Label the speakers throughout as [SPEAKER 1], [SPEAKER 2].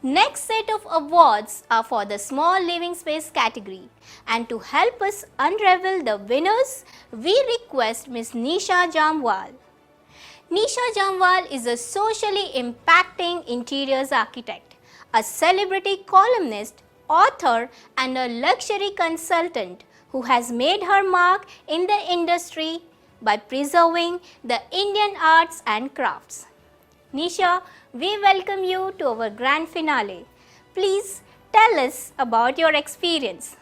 [SPEAKER 1] Next set of awards are for the small living space category, and to help us unravel the winners, we request Ms. Nisha Jamwal. Nisha Jamwal is a socially impacting interiors architect, a celebrity columnist, author and a luxury consultant who has made her mark in the industry by preserving the Indian arts and crafts. Nisha, we welcome you to our grand finale. Please tell us about your experience.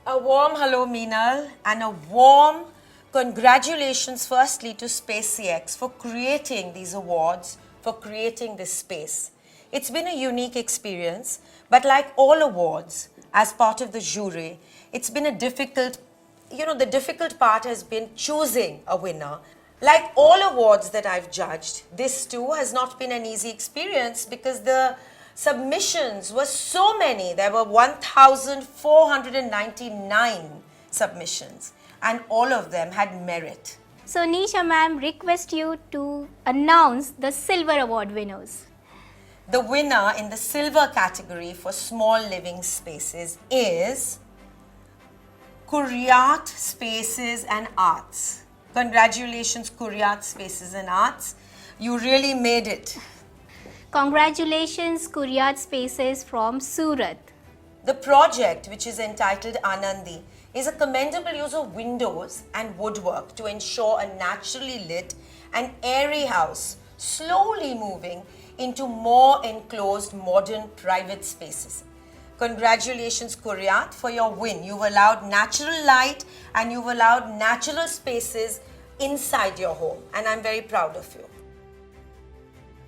[SPEAKER 2] A warm hello, Meenal, and a warm congratulations firstly to SpaceX for creating these awards, for creating this space. It's been a unique experience, but like all awards, as part of the jury, it's been a difficult, the difficult part has been choosing a winner. Like all awards that I've judged, this too has not been an easy experience because the submissions were so many. There were 1,499 submissions and all of them had merit.
[SPEAKER 1] So Nisha ma'am, request you to announce the silver award winners.
[SPEAKER 2] The winner in the silver category for small living spaces is Kuryaat Spaces and Arts. Congratulations, Kuryaat Spaces and Arts. You really made it.
[SPEAKER 1] Congratulations, Kuryaat Spaces from Surat.
[SPEAKER 2] The project, which is entitled Anand, is a commendable use of windows and woodwork to ensure a naturally lit and airy house, slowly moving into more enclosed modern private spaces. Congratulations, Kuryaat, for your win. You've allowed natural light and you've allowed natural spaces inside your home, and I'm very proud of you.